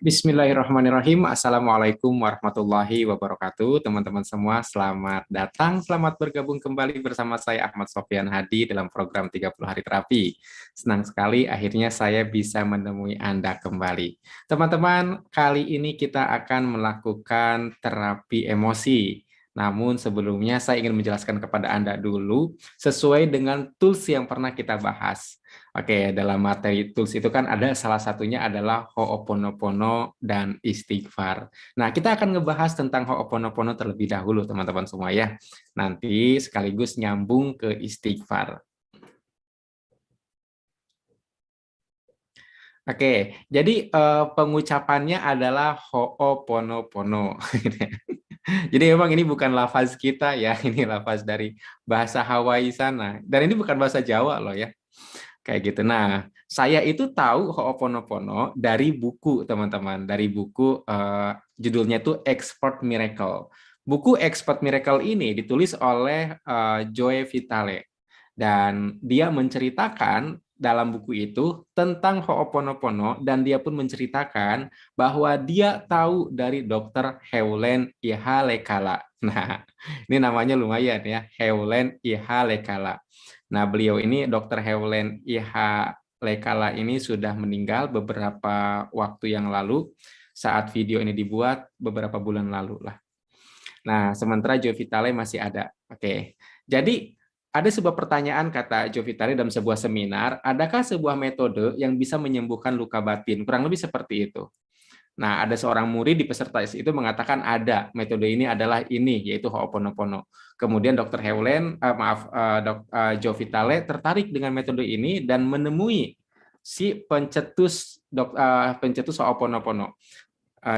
Bismillahirrahmanirrahim. Assalamualaikum warahmatullahi wabarakatuh. Teman-teman semua, selamat datang, selamat bergabung kembali bersama saya Ahmad Sofyan Hadi dalam program 30 Hari Terapi. Senang sekali akhirnya saya bisa menemui Anda kembali. Teman-teman, kali ini kita akan melakukan terapi emosi. Namun sebelumnya saya ingin menjelaskan kepada Anda dulu sesuai dengan tools yang pernah kita bahas. Oke, dalam materi tools itu kan ada salah satunya adalah Ho'oponopono dan istighfar. Nah, kita akan ngebahas tentang Ho'oponopono terlebih dahulu, teman-teman semua ya. Nanti sekaligus nyambung ke istighfar. Oke, jadi pengucapannya adalah Ho'oponopono. Jadi memang ini bukan lafaz kita ya, ini lafaz dari bahasa Hawaii sana. Dan ini bukan bahasa Jawa loh ya. Kayak gitu. Nah, saya itu tahu Ho'oponopono dari buku, teman-teman. Dari buku judulnya itu Expert Miracle. Buku Expert Miracle ini ditulis oleh Joe Vitale. Dan dia menceritakan dalam buku itu tentang Ho'oponopono dan dia pun menceritakan bahwa dia tahu dari Dr. Hewlen Ihalekala. Nah, ini namanya lumayan ya, Hewlen Ihalekala. Nah, beliau ini Dr. Hewlen Ihalekala ini sudah meninggal beberapa waktu yang lalu saat video ini dibuat beberapa bulan lalu lah. Nah, sementara Joe Vitale masih ada. Oke. Jadi ada sebuah pertanyaan kata Joe Vitale dalam sebuah seminar, adakah sebuah metode yang bisa menyembuhkan luka batin? Kurang lebih seperti itu. Nah, ada seorang murid di peserta itu mengatakan ada metode ini adalah ini, yaitu Ho'oponopono. Kemudian Dr. Hewlen, Joe Vitale tertarik dengan metode ini dan menemui si pencetus Ho'oponopono.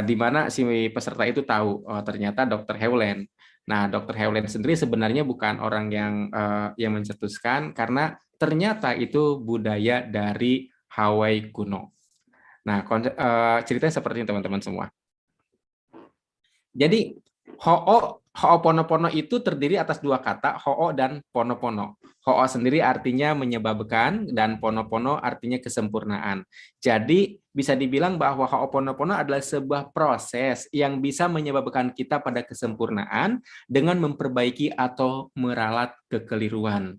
Di mana si peserta itu tahu ternyata Dr. Hewlen. Nah, Dr. Hewlen sendiri sebenarnya bukan orang yang mencetuskan karena ternyata itu budaya dari Hawaii kuno. Nah, ceritanya seperti ini teman-teman semua. Jadi Ho'oponopono itu terdiri atas dua kata, Ho'o dan Ponopono. Ho'o sendiri artinya menyebabkan dan Ponopono artinya kesempurnaan. Jadi bisa dibilang bahwa Ho'oponopono adalah sebuah proses yang bisa menyebabkan kita pada kesempurnaan dengan memperbaiki atau meralat kekeliruan.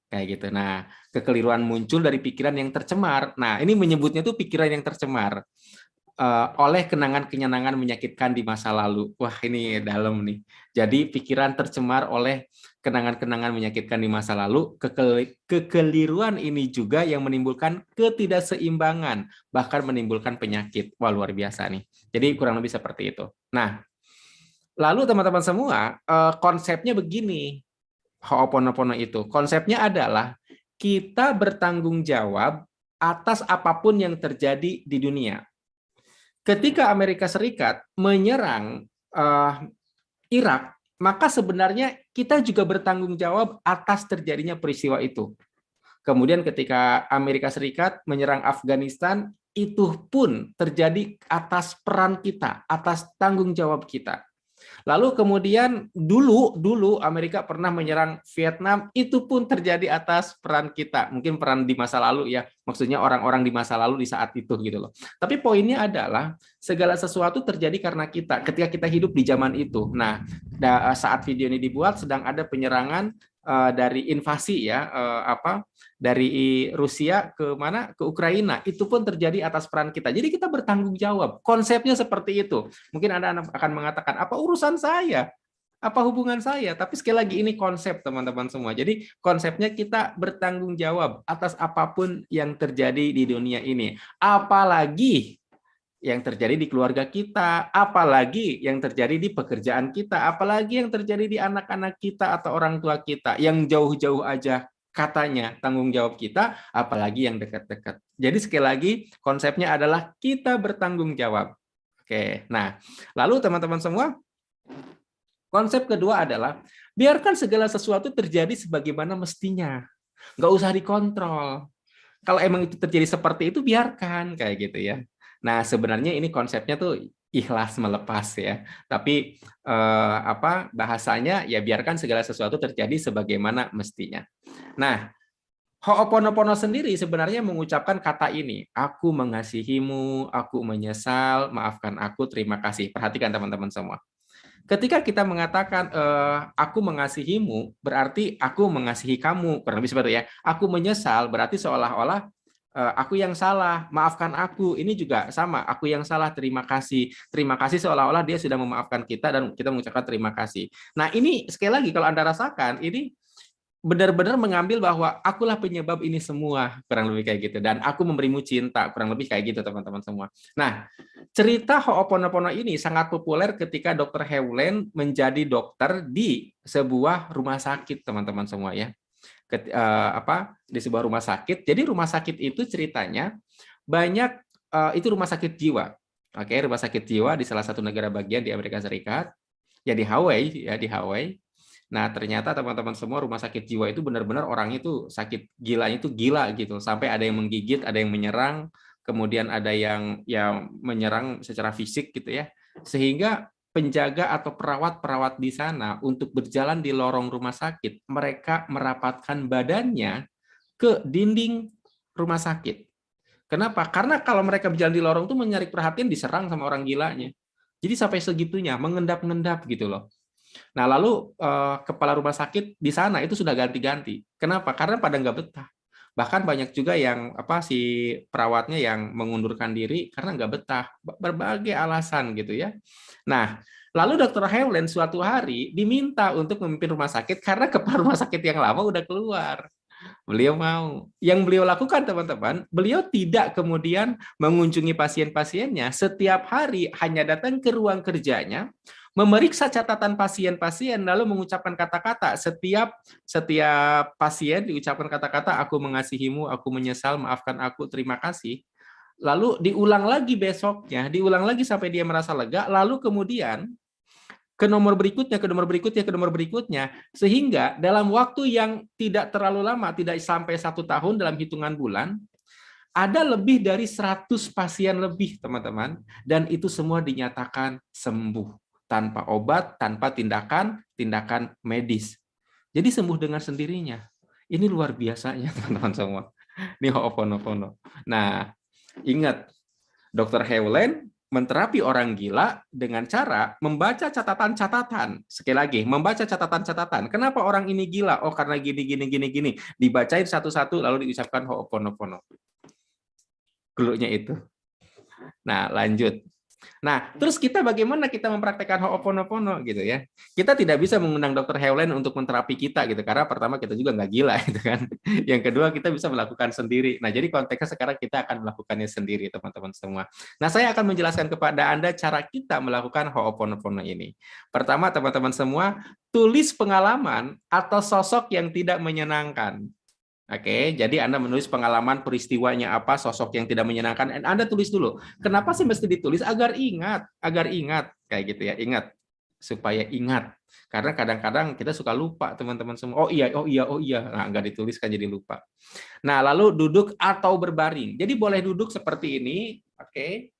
Kayak gitu. Nah, kekeliruan muncul dari pikiran yang tercemar. Nah, ini menyebutnya tuh pikiran yang tercemar oleh kenangan-kenyangan menyakitkan di masa lalu. Wah, ini dalam nih. Jadi pikiran tercemar oleh kenangan-kenangan menyakitkan di masa lalu, kekeliruan ini juga yang menimbulkan ketidakseimbangan, bahkan menimbulkan penyakit. Wah, luar biasa nih. Jadi kurang lebih seperti itu. Nah, lalu teman-teman semua, konsepnya begini, Ho'oponopono itu. Konsepnya adalah kita bertanggung jawab atas apapun yang terjadi di dunia. Ketika Amerika Serikat menyerang Irak, maka sebenarnya kita juga bertanggung jawab atas terjadinya peristiwa itu. Kemudian ketika Amerika Serikat menyerang Afghanistan, itu pun terjadi atas peran kita, atas tanggung jawab kita. Lalu kemudian dulu Amerika pernah menyerang Vietnam, itu pun terjadi atas peran kita. Mungkin peran di masa lalu ya, maksudnya orang-orang di masa lalu di saat itu gitu loh. Tapi poinnya adalah segala sesuatu terjadi karena kita ketika kita hidup di zaman itu. Nah, saat video ini dibuat sedang ada penyerangan dari invasi ya dari Rusia ke mana ke Ukraina, itu pun terjadi atas peran kita. Jadi kita bertanggung jawab. Konsepnya seperti itu. Mungkin Anda akan mengatakan apa urusan saya? Apa hubungan saya? Tapi sekali lagi ini konsep teman-teman semua. Jadi konsepnya kita bertanggung jawab atas apapun yang terjadi di dunia ini. Apalagi yang terjadi di keluarga kita, apalagi yang terjadi di pekerjaan kita, apalagi yang terjadi di anak-anak kita atau orang tua kita, yang jauh-jauh aja katanya tanggung jawab kita, apalagi yang dekat-dekat. Jadi sekali lagi konsepnya adalah kita bertanggung jawab. Oke, nah lalu teman-teman semua, konsep kedua adalah biarkan segala sesuatu terjadi sebagaimana mestinya, nggak usah dikontrol. Kalau emang itu terjadi seperti itu, biarkan kayak gitu ya. Nah, sebenarnya ini konsepnya tuh ikhlas melepas ya. Tapi bahasanya ya biarkan segala sesuatu terjadi sebagaimana mestinya. Nah, Ho'oponopono sendiri sebenarnya mengucapkan kata ini, aku mengasihimu, aku menyesal, maafkan aku, terima kasih. Perhatikan teman-teman semua. Ketika kita mengatakan aku mengasihimu, berarti aku mengasihi kamu, kurang lebih seperti itu ya. Aku menyesal, berarti seolah-olah aku yang salah, maafkan aku. Ini juga sama, aku yang salah, terima kasih. Terima kasih seolah-olah dia sudah memaafkan kita dan kita mengucapkan terima kasih. Nah, ini sekali lagi kalau Anda rasakan, ini benar-benar mengambil bahwa akulah penyebab ini semua, kurang lebih kayak gitu, dan aku memberimu cinta, kurang lebih kayak gitu teman-teman semua. Nah, cerita Ho'oponopono ini sangat populer ketika Dr. Hewlett menjadi dokter di sebuah rumah sakit, teman-teman semua ya. Di sebuah rumah sakit. Jadi rumah sakit itu ceritanya banyak, itu rumah sakit jiwa. Oke, rumah sakit jiwa di salah satu negara bagian di Amerika Serikat, ya di Hawaii, ya di Hawaii. Nah, ternyata teman-teman semua rumah sakit jiwa itu benar-benar orang itu sakit gilanya itu gila gitu. Sampai ada yang menggigit, ada yang menyerang, kemudian ada yang menyerang secara fisik gitu ya. Sehingga penjaga atau perawat-perawat di sana untuk berjalan di lorong rumah sakit, mereka merapatkan badannya ke dinding rumah sakit. Kenapa? Karena kalau mereka berjalan di lorong itu mencari perhatian, diserang sama orang gilanya. Jadi sampai segitunya, mengendap-endap gitu loh. Nah, lalu kepala rumah sakit di sana itu sudah ganti-ganti. Kenapa? Karena pada nggak betah. Bahkan banyak juga yang si perawatnya yang mengundurkan diri karena nggak betah, berbagai alasan gitu ya. Nah, lalu Dr. Hewlett suatu hari diminta untuk memimpin rumah sakit karena kepala rumah sakit yang lama udah keluar. Beliau mau. Yang beliau lakukan, teman-teman, beliau tidak kemudian mengunjungi pasien-pasiennya. Setiap hari hanya datang ke ruang kerjanya, memeriksa catatan pasien-pasien, lalu mengucapkan kata-kata. Setiap pasien diucapkan kata-kata, aku mengasihimu, aku menyesal, maafkan aku, terima kasih. Lalu diulang lagi besoknya, diulang lagi sampai dia merasa lega, lalu kemudian ke nomor berikutnya, ke nomor berikutnya, ke nomor berikutnya, sehingga dalam waktu yang tidak terlalu lama, tidak sampai 1 tahun dalam hitungan bulan, ada lebih dari 100 pasien lebih, teman-teman, dan itu semua dinyatakan sembuh tanpa obat, tanpa tindakan medis. Jadi sembuh dengan sendirinya. Ini luar biasanya, teman-teman semua. Ini Ho'oponopono. Nah, ingat, Dr. Hewlett menterapi orang gila dengan cara membaca catatan-catatan. Sekali lagi, membaca catatan-catatan. Kenapa orang ini gila? Oh, karena gini, gini, gini, gini. Dibacain satu-satu, lalu diucapkan Ho'oponopono. Geluknya itu. Nah, lanjut. Nah, terus kita bagaimana kita mempraktekkan Ho'oponopono gitu ya? Kita tidak bisa mengundang Dr. Hewlett untuk menterapi kita gitu, karena pertama kita juga nggak gila gitu kan. Yang kedua kita bisa melakukan sendiri. Nah, jadi konteksnya sekarang kita akan melakukannya sendiri, teman-teman semua. Nah, saya akan menjelaskan kepada Anda cara kita melakukan Ho'oponopono ini. Pertama, teman-teman semua, tulis pengalaman atau sosok yang tidak menyenangkan. Oke, jadi Anda menulis pengalaman peristiwanya apa, sosok yang tidak menyenangkan, dan Anda tulis dulu. Kenapa sih mesti ditulis? Agar ingat, kayak gitu ya, ingat, supaya ingat. Karena kadang-kadang kita suka lupa, teman-teman semua. Oh iya, oh iya, oh iya. Nah, nggak ditulis kan jadi lupa. Nah, lalu duduk atau berbaring. Jadi boleh duduk seperti ini, oke.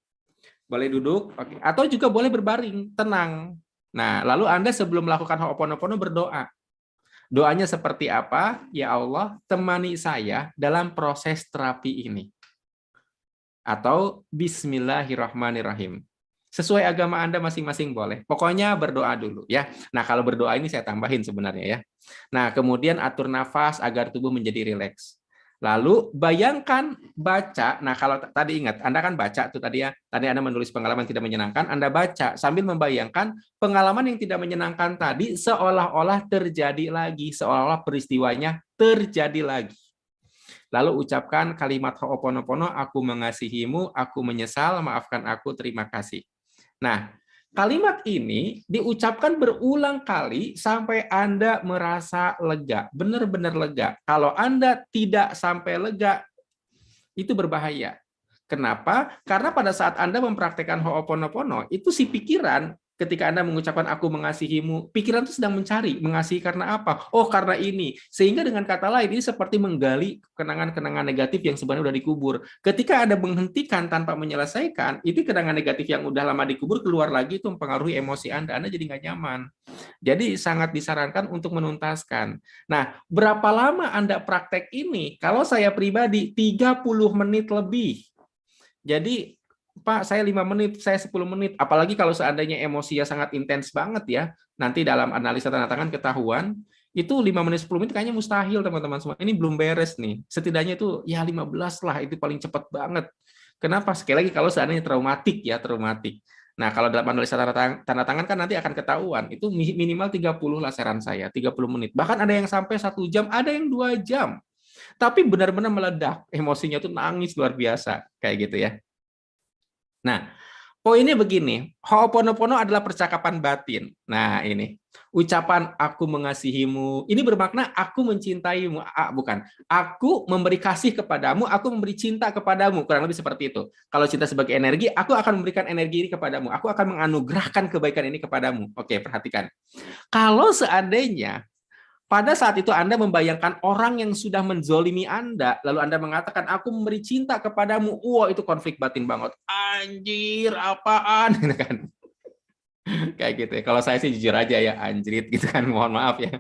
Boleh duduk, oke. Atau juga boleh berbaring, tenang. Nah, lalu Anda sebelum melakukan Ho'oponopono berdoa. Doanya seperti apa? Ya Allah, temani saya dalam proses terapi ini. Atau Bismillahirrahmanirrahim. Sesuai agama Anda masing-masing boleh. Pokoknya berdoa dulu ya. Nah, kalau berdoa ini saya tambahin sebenarnya ya. Nah, kemudian atur nafas agar tubuh menjadi rileks. Lalu bayangkan baca. Nah, kalau tadi ingat, Anda kan baca tuh tadi ya. Tadi Anda menulis pengalaman tidak menyenangkan, Anda baca sambil membayangkan pengalaman yang tidak menyenangkan tadi seolah-olah terjadi lagi, seolah-olah peristiwanya terjadi lagi. Lalu ucapkan kalimat Ho'oponopono, aku mengasihimu, aku menyesal, maafkan aku, terima kasih. Nah, kalimat ini diucapkan berulang kali sampai Anda merasa lega, benar-benar lega. Kalau Anda tidak sampai lega, itu berbahaya. Kenapa? Karena pada saat Anda mempraktekkan Ho'oponopono, itu si pikiran ketika Anda mengucapkan aku mengasihimu, pikiran itu sedang mencari, mengasihi karena apa? Oh, karena ini. Sehingga dengan kata lain, ini seperti menggali kenangan-kenangan negatif yang sebenarnya udah dikubur. Ketika Anda menghentikan tanpa menyelesaikan, itu kenangan negatif yang udah lama dikubur keluar lagi, itu mempengaruhi emosi Anda jadi nggak nyaman. Jadi sangat disarankan untuk menuntaskan. Nah, berapa lama Anda praktek ini? Kalau saya pribadi, 30 menit lebih. Jadi, Pak, saya 5 menit, saya 10 menit. Apalagi kalau seandainya emosinya sangat intens banget ya, nanti dalam analisa tanda tangan ketahuan, itu 5 menit 10 menit kayaknya mustahil teman-teman semua. Ini belum beres nih. Setidaknya itu ya 15 lah, itu paling cepat banget. Kenapa? Sekali lagi kalau seandainya traumatik ya, traumatik. Nah, kalau dalam analisa tanda tangan kan nanti akan ketahuan. Itu minimal 30 lah saran saya, 30 menit. Bahkan ada yang sampai 1 jam, ada yang 2 jam. Tapi benar-benar meledak, emosinya tuh nangis luar biasa, kayak gitu ya. Nah, poinnya begini, Ho'oponopono adalah percakapan batin. Nah, ini. Ucapan aku mengasihimu, ini bermakna aku mencintaimu. Bukan, aku memberi kasih kepadamu, aku memberi cinta kepadamu. Kurang lebih seperti itu. Kalau cinta sebagai energi, aku akan memberikan energi ini kepadamu. Aku akan menganugerahkan kebaikan ini kepadamu. Oke, perhatikan. Kalau seandainya pada saat itu Anda membayangkan orang yang sudah menzolimi Anda, lalu Anda mengatakan, aku memberi cinta kepadamu. Wah, itu konflik batin banget. Anjir, apaan? Gitu kan. Kayak gitu ya. Kalau saya sih jujur aja ya, anjrit gitu kan. Mohon maaf ya.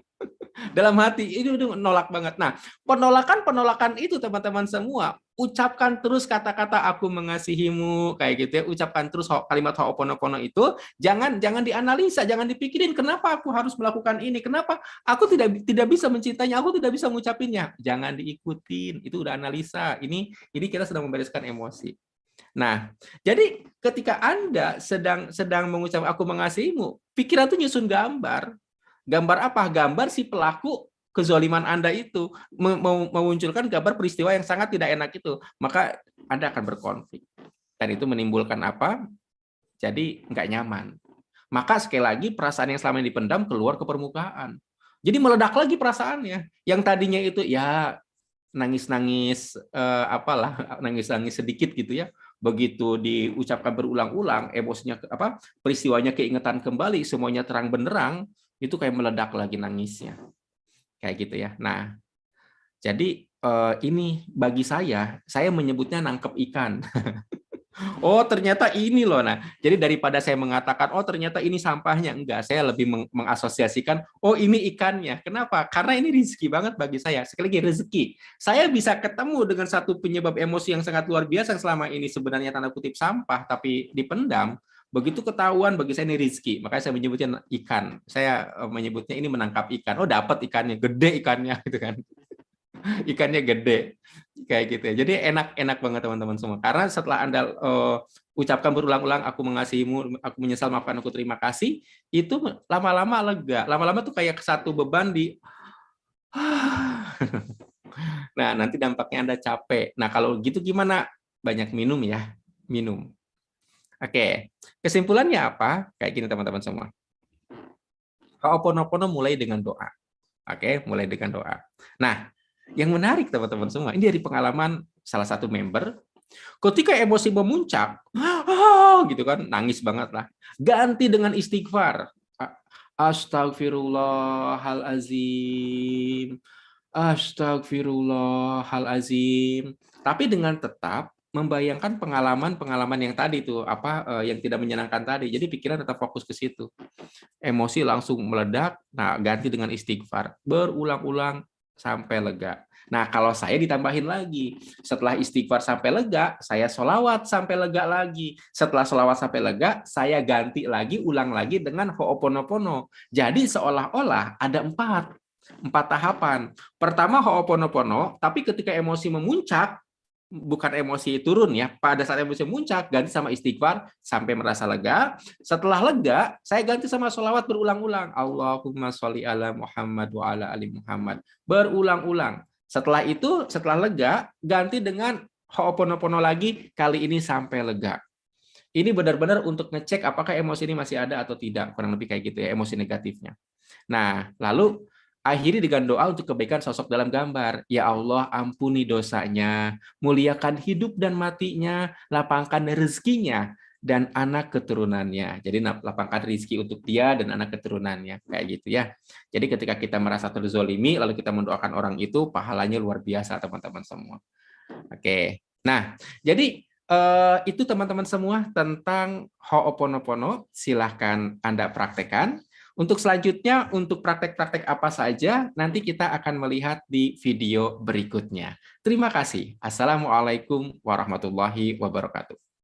Dalam hati, itu nolak banget. Nah, penolakan itu teman-teman semua, ucapkan terus kata-kata aku mengasihimu, kayak gitu ya. Ucapkan terus kalimat Ho'oponopono itu, jangan dianalisa, jangan dipikirin kenapa aku harus melakukan ini, kenapa aku tidak bisa mencintainya, aku tidak bisa mengucapinnya. Jangan diikutin, itu udah analisa. Ini kita sedang membereskan emosi. Nah, jadi ketika Anda sedang mengucap aku mengasihimu, pikiran tuh nyusun gambar. Gambar apa? Gambar si pelaku kezoliman Anda itu memunculkan gambar peristiwa yang sangat tidak enak itu. Maka Anda akan berkonflik. Dan itu menimbulkan apa? Jadi nggak nyaman. Maka sekali lagi perasaan yang selama ini dipendam keluar ke permukaan. Jadi meledak lagi perasaannya. Yang tadinya itu ya nangis-nangis apalah, nangis-nangis sedikit gitu ya. Begitu diucapkan berulang-ulang, emosinya peristiwanya keingetan kembali, semuanya terang benderang, itu kayak meledak lagi nangisnya. Kayak gitu ya. Nah, jadi ini bagi saya menyebutnya nangkep ikan. Oh, ternyata ini loh. Nah, jadi daripada saya mengatakan, oh ternyata ini sampahnya. Enggak, saya lebih mengasosiasikan, oh ini ikannya. Kenapa? Karena ini rezeki banget bagi saya. Sekali lagi, rezeki. Saya bisa ketemu dengan satu penyebab emosi yang sangat luar biasa yang selama ini sebenarnya tanda kutip sampah, tapi dipendam. Begitu ketahuan, bagi saya ini rezeki. Makanya saya menyebutnya ikan. Saya menyebutnya ini menangkap ikan. Oh, dapat ikannya, gede ikannya, gitu kan. Ikannya gede kayak gitu ya. Jadi enak banget teman-teman semua. Karena setelah Anda ucapkan berulang-ulang aku mengasihimu, aku menyesal, maafkan aku, terima kasih, itu lama-lama lega. Lama-lama tuh kayak satu beban di Nah, nanti dampaknya Anda capek. Nah, kalau gitu gimana? Banyak minum ya. Minum. Oke. Kesimpulannya apa? Kayak gini teman-teman semua. Ho'oponopono mulai dengan doa. Oke, mulai dengan doa. Nah, yang menarik teman-teman semua, ini dari pengalaman salah satu member, ketika emosi memuncak, gitu kan, nangis banget lah, ganti dengan istighfar. Astagfirullahalazim, astagfirullahalazim. Tapi dengan tetap membayangkan pengalaman-pengalaman yang tadi tuh, yang tidak menyenangkan tadi. Jadi pikiran tetap fokus ke situ. Emosi langsung meledak, nah ganti dengan istighfar. Berulang-ulang sampai lega. Nah, kalau saya ditambahin lagi, setelah istighfar sampai lega, saya sholawat sampai lega lagi. Setelah sholawat sampai lega, saya ganti lagi, ulang lagi dengan Ho'oponopono. Jadi seolah-olah ada empat tahapan. Pertama Ho'oponopono, tapi ketika emosi memuncak, bukan emosi turun ya, pada saat emosi memuncak, ganti sama istighfar sampai merasa lega. Setelah lega, saya ganti sama sholawat berulang-ulang. Allahumma sholli ala Muhammad wa ala ali Muhammad. Berulang-ulang. Setelah itu, setelah lega, ganti dengan Ho'oponopono lagi, kali ini sampai lega. Ini benar-benar untuk ngecek apakah emosi ini masih ada atau tidak. Kurang lebih kayak gitu ya, emosi negatifnya. Nah, lalu akhiri dengan doa untuk kebaikan sosok dalam gambar. Ya Allah, ampuni dosanya, muliakan hidup dan matinya, lapangkan rezekinya, dan anak keturunannya. Jadi lapangkan rezeki untuk dia dan anak keturunannya, kayak gitu ya. Jadi ketika kita merasa terzolimi, lalu kita mendoakan orang itu, pahalanya luar biasa teman-teman semua. Oke, nah jadi itu teman-teman semua tentang Ho'oponopono. Silahkan Anda praktekkan. Untuk selanjutnya, untuk praktek-praktek apa saja, nanti kita akan melihat di video berikutnya. Terima kasih. Assalamualaikum warahmatullahi wabarakatuh.